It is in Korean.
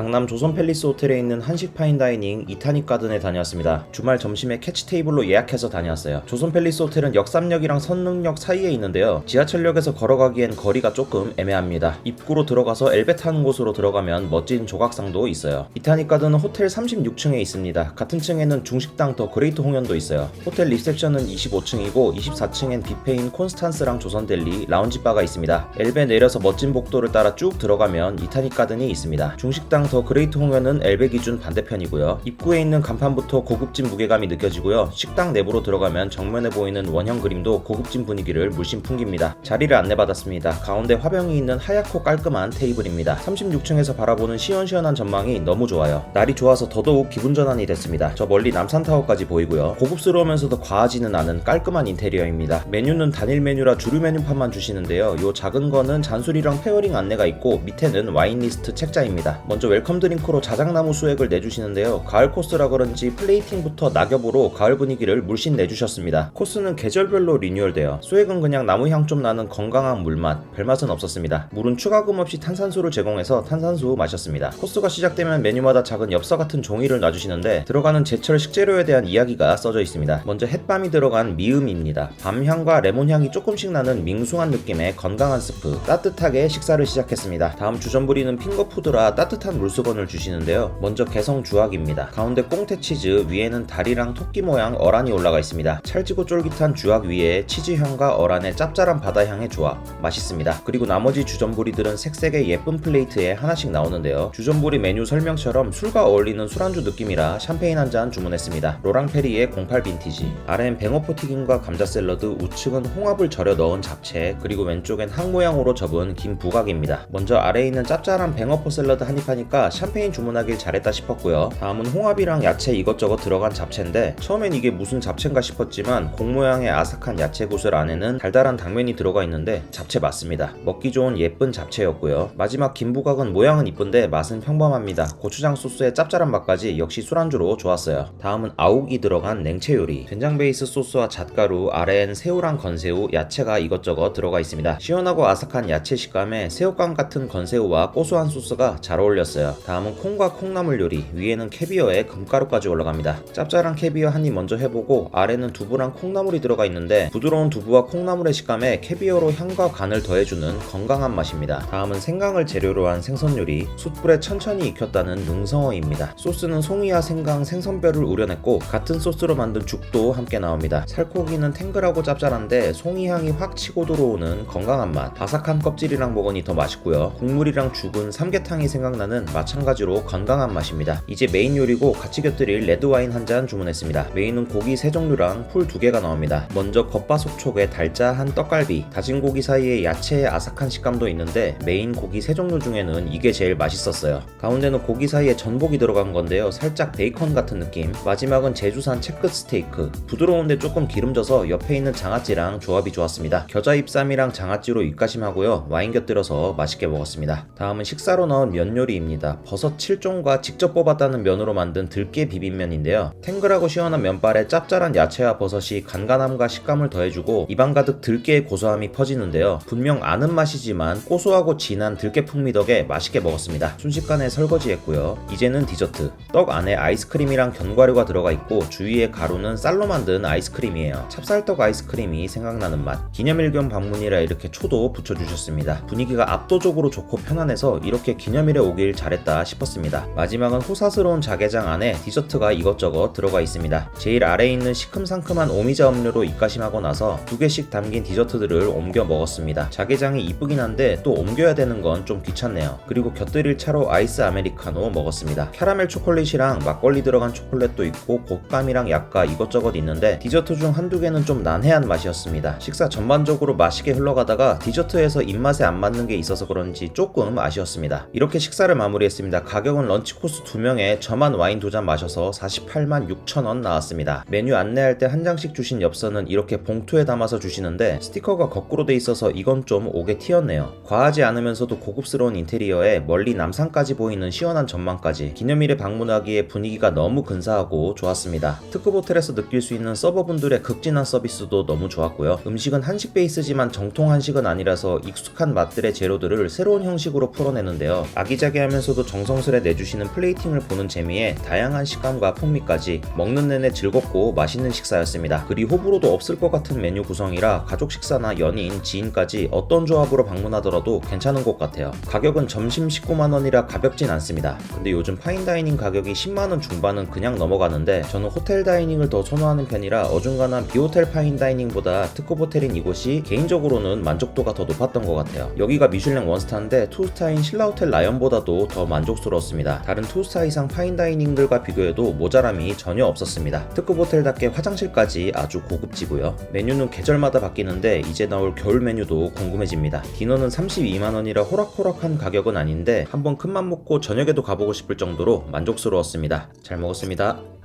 강남 조선 팰리스 호텔에 있는 한식 파인다이닝 이타닉 가든에 다녀왔습니다. 주말 점심에 캐치 테이블로 예약해서 다녀왔어요. 조선 팰리스 호텔은 역삼역이랑 선릉역 사이에 있는데요. 지하철역에서 걸어가기엔 거리가 조금 애매합니다. 입구로 들어가서 엘베 타는 곳으로 들어가면 멋진 조각상도 있어요. 이타닉 가든은 호텔 36층에 있습니다. 같은 층에는 중식당 더 그레이트 홍연도 있어요. 호텔 리셉션은 25층이고 24층엔 뷔페인 콘스탄스랑 조선델리, 라운지바가 있습니다. 엘베 내려서 멋진 복도를 따라 쭉 들어가면 이타닉 가든이 있습니다. 중식당 더 그레이트 홍연은 엘베 기준 반대편이고요. 입구에 있는 간판부터 고급진 무게감이 느껴지고요. 식당 내부로 들어가면 정면에 보이는 원형 그림도 고급진 분위기를 물씬 풍깁니다. 자리를 안내받았습니다. 가운데 화병이 있는 하얗고 깔끔한 테이블입니다. 36층에서 바라보는 시원시원한 전망이 너무 좋아요. 날이 좋아서 더더욱 기분 전환이 됐습니다. 저 멀리 남산타워까지 보이고요. 고급스러우면서도 과하지는 않은 깔끔한 인테리어입니다. 메뉴는 단일 메뉴라 주류 메뉴판만 주시는데요. 요 작은 거는 잔술이랑 페어링 안내가 있고 밑에는 와인 리스트 책자입니다. 먼저 웰컴 드링크로 자작나무 수액을 내주시는데요. 가을 코스라 그런지 플레이팅부터 낙엽으로 가을 분위기를 물씬 내주셨습니다. 코스는 계절별로 리뉴얼돼요. 수액은 그냥 나무향 좀 나는 건강한 물맛, 별맛은 없었습니다. 물은 추가금 없이 탄산수를 제공해서 탄산수 마셨습니다. 코스가 시작되면 메뉴마다 작은 엽서 같은 종이를 놔주시는데 들어가는 제철 식재료에 대한 이야기가 써져 있습니다. 먼저 햇밤이 들어간 미음입니다. 밤향과 레몬향이 조금씩 나는 밍숭한 느낌의 건강한 스프, 따뜻하게 식사를 시작했습니다. 다음 주전부리는 핑거푸드라 따뜻한 물수건을 주시는데요. 먼저 개성 주악입니다. 가운데 꽁태 치즈, 위에는 다리랑 토끼 모양 어란이 올라가 있습니다. 찰지고 쫄깃한 주악 위에 치즈향과 어란의 짭짤한 바다향의 조합, 맛있습니다. 그리고 나머지 주전부리들은 색색의 예쁜 플레이트에 하나씩 나오는데요. 주전부리 메뉴 설명처럼 술과 어울리는 술안주 느낌이라 샴페인 한 잔 주문했습니다. 로랑페리의 08 빈티지, 아래엔 뱅어포 튀김과 감자 샐러드, 우측은 홍합을 절여 넣은 잡채, 그리고 왼쪽엔 항 모양으로 접은 긴 부각입니다. 먼저 아래에 있는 짭짤한 뱅어포 샐러드 한입 하니까 샴페인 주문하길 잘했다 싶었고요. 다음은 홍합이랑 야채 이것저것 들어간 잡채인데 처음엔 이게 무슨 잡채인가 싶었지만 공 모양의 아삭한 야채 구슬 안에는 달달한 당면이 들어가 있는데 잡채 맞습니다. 먹기 좋은 예쁜 잡채였고요. 마지막 긴 부각은 모양은 이쁜데 맛은 평범합니다. 고추장 소스의 짭짤한 맛까지 역시 술안주로 좋았어요. 다음은 아욱이 들어간 냉채 요리, 된장 베이스 소스와 잣가루, 아래엔 새우랑 건새우, 야채가 이것저것 들어가 있습니다. 시원하고 아삭한 야채 식감에 새우깡 같은 건새우와 고소한 소스가 잘 어울렸어요. 다음은 콩과 콩나물 요리, 위에는 캐비어에 금가루까지 올라갑니다. 짭짤한 캐비어 한 입 먼저 해보고 아래는 두부랑 콩나물이 들어가 있는데 부드러운 두부와 콩나물의 식감에 캐비어로 향과 간을 더해주는 건강한 맛입니다. 다음은 생강을 재료로 한 생선 요리, 숯불에 천천히 익혔다는 능성어입니다. 소스는 송이와 생강, 생선뼈를 우려냈고 같은 소스로 만든 죽도 함께 나옵니다. 살코기는 탱글하고 짭짤한데 송이향이 확 치고 들어오는 건강한 맛, 바삭한 껍질이랑 먹으니 더 맛있고요. 국물이랑 죽은 삼계탕이 생각나는 마찬가지로 건강한 맛입니다. 이제 메인 요리고 같이 곁들일 레드와인 한 잔 주문했습니다. 메인은 고기 3종류랑 풀 2개가 나옵니다. 먼저 겉바속촉에 달짜한 떡갈비, 다진 고기 사이에 야채의 아삭한 식감도 있는데 메인 고기 3종류 중에는 이게 제일 맛있었어요. 가운데는 고기 사이에 전복이 들어간 건데요. 살짝 베이컨 같은 느낌. 마지막은 제주산 채끝 스테이크, 부드러운데 조금 기름져서 옆에 있는 장아찌랑 조합이 좋았습니다. 겨자 잎쌈이랑 장아찌로 입가심하고요. 와인 곁들여서 맛있게 먹었습니다. 다음은 식사로 나온 면 요리입니다. 버섯 7종과 직접 뽑았다는 면으로 만든 들깨 비빔면인데요. 탱글하고 시원한 면발에 짭짤한 야채와 버섯이 간간함과 식감을 더해주고 입안 가득 들깨의 고소함이 퍼지는데요. 분명 아는 맛이지만 고소하고 진한 들깨 풍미 덕에 맛있게 먹었습니다. 순식간에 설거지했고요. 이제는 디저트, 떡 안에 아이스크림이랑 견과류가 들어가 있고 주위에 가루는 쌀로 만든 아이스크림이에요. 찹쌀떡 아이스크림이 생각나는 맛. 기념일 겸 방문이라 이렇게 초도 붙여주셨습니다. 분위기가 압도적으로 좋고 편안해서 이렇게 기념일에 오길 잘했다 싶었습니다. 마지막은 호사스러운 자개장 안에 디저트가 이것저것 들어가 있습니다. 제일 아래에 있는 시큼상큼한 오미자 음료로 입가심하고 나서 2개씩 담긴 디저트들을 옮겨 먹었습니다. 자개장이 이쁘긴 한데 또 옮겨야 되는 건 좀 귀찮네요. 그리고 곁들일 차로 아이스 아메리카노 먹었습니다. 캐러멜 초콜릿이랑 막걸리 들어간 초콜릿도 있고 곶감이랑 약과 이것저것 있는데 디저트 중 한두 개는 좀 난해한 맛이었습니다. 식사 전반적으로 맛있게 흘러가다가 디저트에서 입맛에 안 맞는 게 있어서 그런지 조금 아쉬웠습니다. 이렇게 식사를 마무리했습니다. 가격은 런치 코스 2명에 저만 와인 2잔 마셔서 48만 6천원 나왔습니다. 메뉴 안내할 때 한 장씩 주신 엽서는 이렇게 봉투에 담아서 주시는데 스티커가 거꾸로 돼 있어서 이건 좀 오게 튀었네요. 과하지 않으면서도 고급스러운 인테리어에 멀리 남산까지 보이는 시원한 전망까지 기념일에 방문하기에 분위기가 너무 근사하고 좋았습니다. 특급 호텔에서 느낄 수 있는 서버분들의 극진한 서비스도 너무 좋았고요. 음식은 한식 베이스지만 정통 한식은 아니라서 익숙한 맛들의 재료들을 새로운 형식으로 풀어내는데요. 아기자기하면서도 메뉴도 정성스레 내주시는 플레이팅을 보는 재미에 다양한 식감과 풍미까지 먹는 내내 즐겁고 맛있는 식사였습니다. 그리 호불호도 없을 것 같은 메뉴 구성이라 가족 식사나 연인, 지인까지 어떤 조합으로 방문하더라도 괜찮은 곳 같아요. 가격은 점심 19만원이라 가볍진 않습니다. 근데 요즘 파인다이닝 가격이 10만원 중반은 그냥 넘어가는데 저는 호텔 다이닝을 더 선호하는 편이라 어중간한 비호텔 파인다이닝보다 특급 호텔인 이곳이 개인적으로는 만족도가 더 높았던 것 같아요. 여기가 미슐랭 원스타인데 투스타인 신라호텔 라연보다도 더 만족스러웠습니다. 다른 투스타 이상 파인다이닝들과 비교해도 모자람이 전혀 없었습니다. 특급 호텔답게 화장실까지 아주 고급지고요. 메뉴는 계절마다 바뀌는데 이제 나올 겨울 메뉴도 궁금해집니다. 디너는 32만원이라 호락호락한 가격은 아닌데 한번 큰맘 먹고 저녁에도 가보고 싶을 정도로 만족스러웠습니다. 잘 먹었습니다.